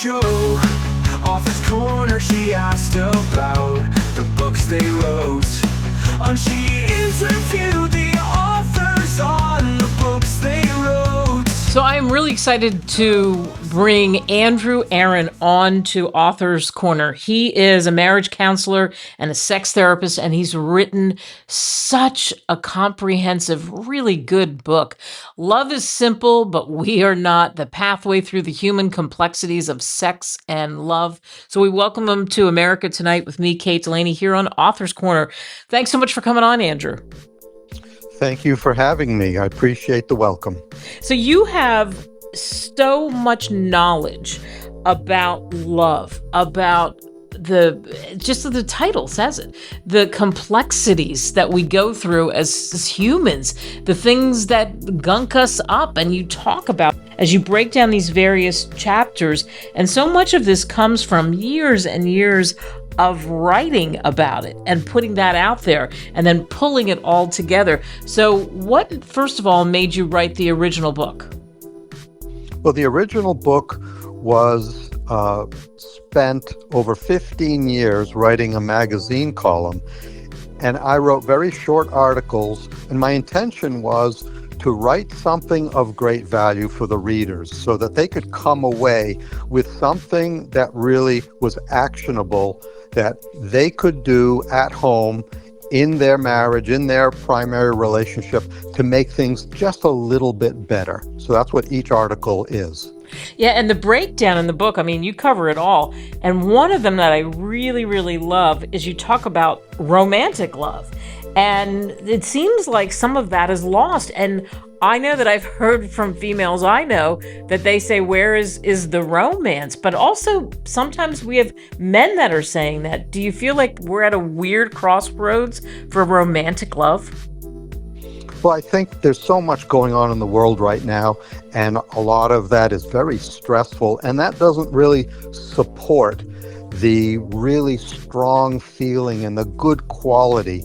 show. Author's Corner, she asked about the books they wrote. And she interviewed the authors on the books they wrote. So I'm really excited to bring Andrew Aaron on to Author's Corner. He is a marriage counselor and a sex therapist, and he's written such a comprehensive, really good book. Love is Simple, but We Are Not: The Pathway Through the Human Complexities of Sex and Love. So we welcome him to America Tonight with me, Kate Delaney, here on Author's Corner. Thanks so much for coming on, Andrew. Thank you for having me. I appreciate the welcome. So you have so much knowledge about love, about the title says it, the complexities that we go through as humans, the things that gunk us up, and you talk about as you break down these various chapters. And so much of this comes from years and years of writing about it and putting that out there and then pulling it all together. So what, first of all, made you write the original book? Well, the original book was spent over 15 years writing a magazine column, and I wrote very short articles, and my intention was to write something of great value for the readers so that they could come away with something that really was actionable, that they could do at home in their marriage, in their primary relationship, to make things just a little bit better. So that's what each article is. Yeah, and the breakdown in the book, I mean, you cover it all. And one of them that I really, really love is you talk about romantic love. And it seems like some of that is lost. And I know that I've heard from females I know that they say, where is the romance? But also sometimes we have men that are saying that. Do you feel like we're at a weird crossroads for romantic love? Well, I think there's so much going on in the world right now, and a lot of that is very stressful, and that doesn't really support the really strong feeling and the good quality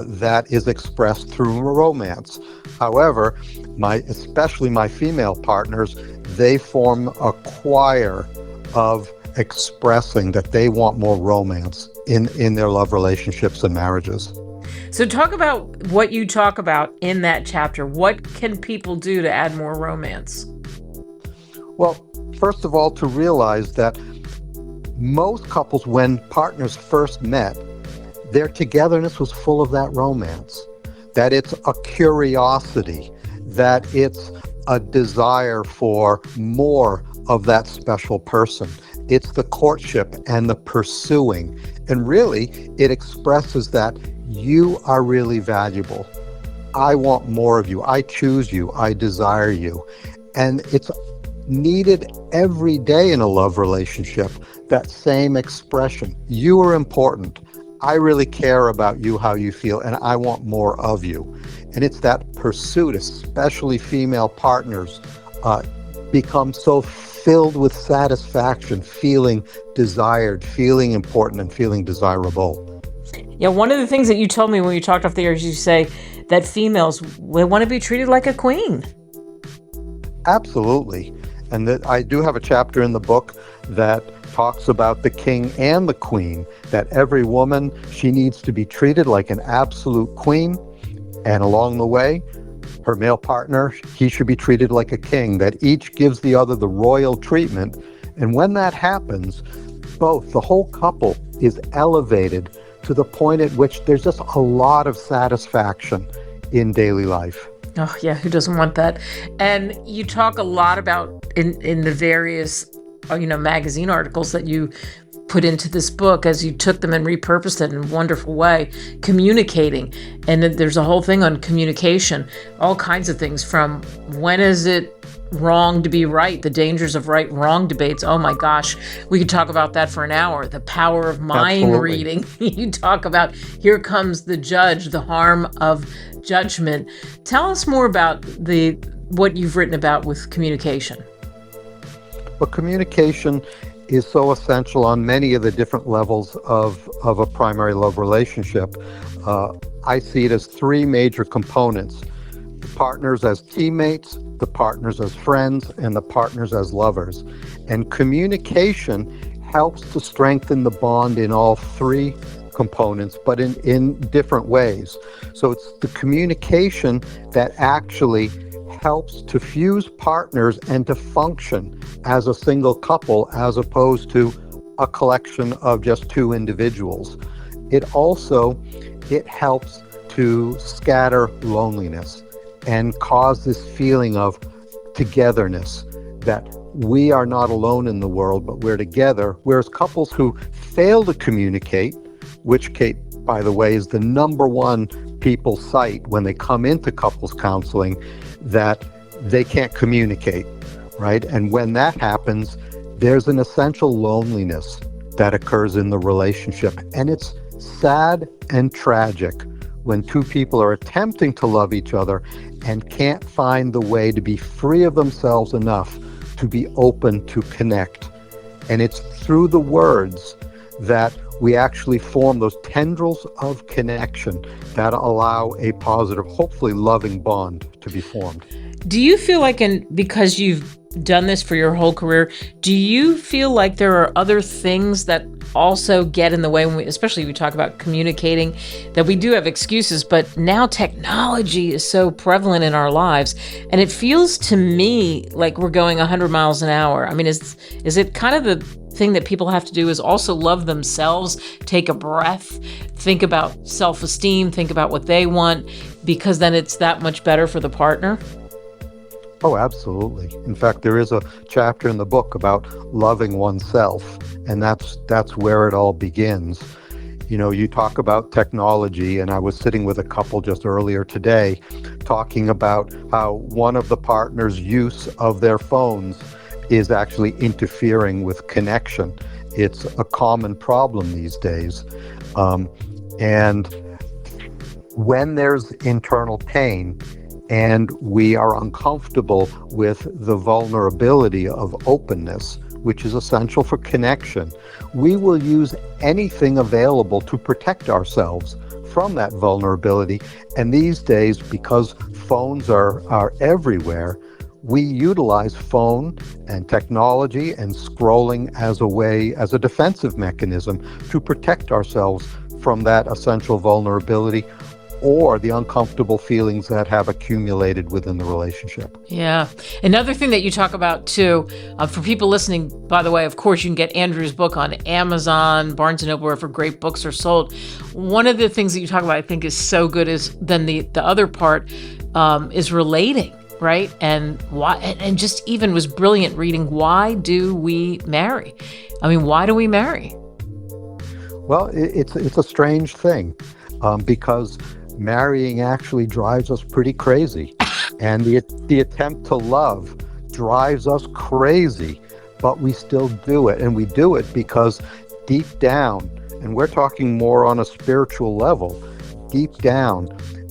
that is expressed through romance. However, especially my female partners, they form a choir of expressing that they want more romance in their love relationships and marriages. So talk about what you talk about in that chapter. What can people do to add more romance? Well, first of all, to realize that most couples, when partners first met, their togetherness was full of that romance, that it's a curiosity, that it's a desire for more of that special person. It's the courtship and the pursuing. And really, it expresses that you are really valuable. I want more of you. I choose you. I desire you. And it's needed every day in a love relationship, that same expression. You are important. I really care about you, how you feel, and I want more of you. And it's that pursuit, especially female partners, become so filled with satisfaction, feeling desired, feeling important, and feeling desirable. Yeah, one of the things that you told me when you talked off the air is you say that females, they want to be treated like a queen. Absolutely. And that I do have a chapter in the book that talks about the king and the queen, that every woman, she needs to be treated like an absolute queen. And along the way, her male partner, he should be treated like a king, that each gives the other the royal treatment. And when that happens, the whole couple is elevated to the point at which there's just a lot of satisfaction in daily life. Oh, yeah, who doesn't want that? And you talk a lot about in the various, magazine articles that you put into this book as you took them and repurposed it in a wonderful way, communicating. And there's a whole thing on communication, all kinds of things, from when is it wrong to be right, the dangers of right-wrong debates. Oh my gosh, we could talk about that for an hour. The power of mind Absolutely. reading. You talk about, here comes the judge, the harm of judgment. Tell us more about what you've written about with communication. Well, communication is so essential on many of the different levels of a primary love relationship. I see it as three major components: the partners as teammates, the partners as friends, and the partners as lovers. And communication helps to strengthen the bond in all three components, but in different ways. So it's the communication that actually helps to fuse partners and to function as a single couple as opposed to a collection of just two individuals. It helps to scatter loneliness and cause this feeling of togetherness, that we are not alone in the world, but we're together. Whereas couples who fail to communicate, which, Kate, by the way, is the number one people cite when they come into couples counseling, that they can't communicate, right? And when that happens, there's an essential loneliness that occurs in the relationship. And it's sad and tragic when two people are attempting to love each other and can't find the way to be free of themselves enough to be open to connect. And it's through the words that we actually form those tendrils of connection that allow a positive, hopefully loving bond to be formed. Do you feel like, because you've done this for your whole career, do you feel like there are other things that also get in the way when especially we talk about communicating, that we do have excuses, but now technology is so prevalent in our lives, and it feels to me like we're going 100 miles an hour. I mean, is it kind of the thing that people have to do is also love themselves, take a breath, think about self-esteem, think about what they want, because then it's that much better for the partner? Oh, absolutely. In fact, there is a chapter in the book about loving oneself, and that's where it all begins. You know, you talk about technology, and I was sitting with a couple just earlier today talking about how one of the partners' use of their phones is actually interfering with connection. It's a common problem these days. And when there's internal pain, and we are uncomfortable with the vulnerability of openness, which is essential for connection, we will use anything available to protect ourselves from that vulnerability. And these days, because phones are everywhere, we utilize phone and technology and scrolling as a defensive mechanism to protect ourselves from that essential vulnerability or the uncomfortable feelings that have accumulated within the relationship. Yeah. Another thing that you talk about too, for people listening, by the way, of course, you can get Andrew's book on Amazon, Barnes & Noble, wherever great books are sold. One of the things that you talk about, I think, is so good is then the other part is relating, right? And why, and just even was brilliant reading, why do we marry? I mean, why do we marry? Well, it's a strange thing because marrying actually drives us pretty crazy. And the attempt to love drives us crazy, but we still do it. And we do it because deep down, and we're talking more on a spiritual level, deep down,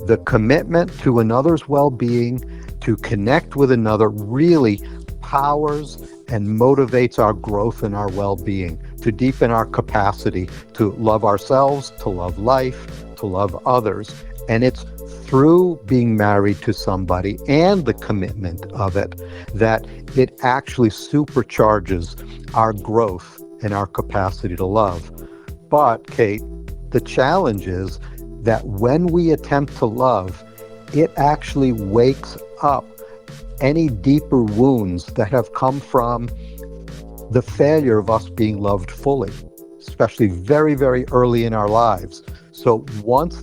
the commitment to another's well-being, to connect with another, really powers and motivates our growth and our well-being, to deepen our capacity to love ourselves, to love life, to love others. And it's through being married to somebody and the commitment of it that it actually supercharges our growth and our capacity to love. But, Kate, the challenge is that when we attempt to love, it actually wakes up any deeper wounds that have come from the failure of us being loved fully, especially very, very early in our lives. So once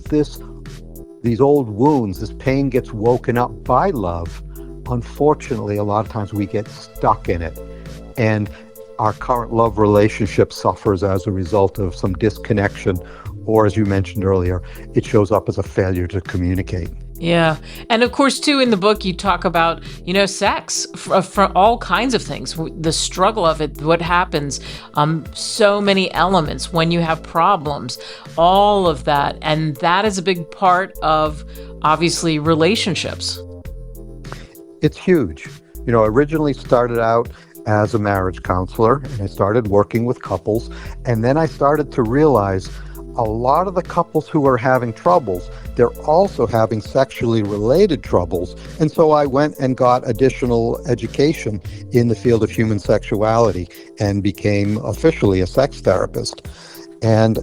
these old wounds, this pain gets woken up by love, unfortunately, a lot of times we get stuck in it. And our current love relationship suffers as a result of some disconnection, or as you mentioned earlier, it shows up as a failure to communicate. Yeah. And of course, too, in the book, you talk about, sex for all kinds of things, the struggle of it, what happens, so many elements when you have problems, all of that. And that is a big part of, obviously, relationships. It's huge. Originally started out as a marriage counselor, and I started working with couples. And then I started to realize a lot of the couples who are having troubles, they're also having sexually related troubles. And so I went and got additional education in the field of human sexuality and became officially a sex therapist. And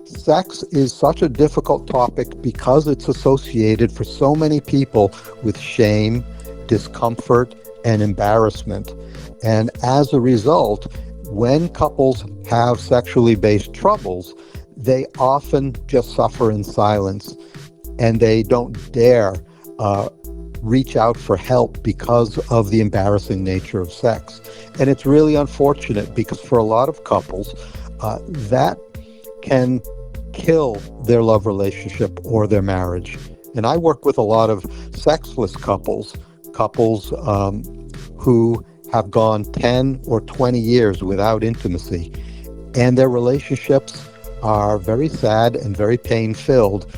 sex is such a difficult topic because it's associated for so many people with shame, discomfort, and embarrassment. And as a result, when couples have sexually based troubles, they often just suffer in silence, and they don't dare reach out for help because of the embarrassing nature of sex. And it's really unfortunate because for a lot of couples, that can kill their love relationship or their marriage. And I work with a lot of sexless couples who have gone 10 or 20 years without intimacy, and their relationships are very sad and very pain-filled.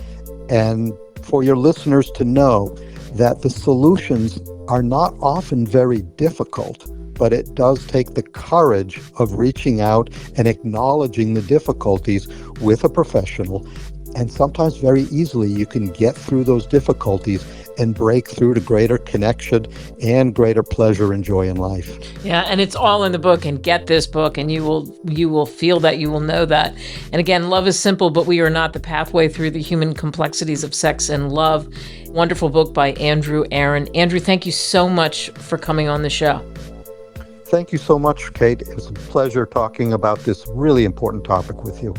And for your listeners to know that the solutions are not often very difficult, but it does take the courage of reaching out and acknowledging the difficulties with a professional. And sometimes very easily you can get through those difficulties and break through to greater connection and greater pleasure and joy in life. Yeah, and it's all in the book. And get this book, and you will feel that, you will know that. And again, love is simple, but we are not. The pathway through the human complexities of sex and love. Wonderful book by Andrew Aaron. Andrew, thank you so much for coming on the show. Thank you so much, Kate. It was a pleasure talking about this really important topic with you.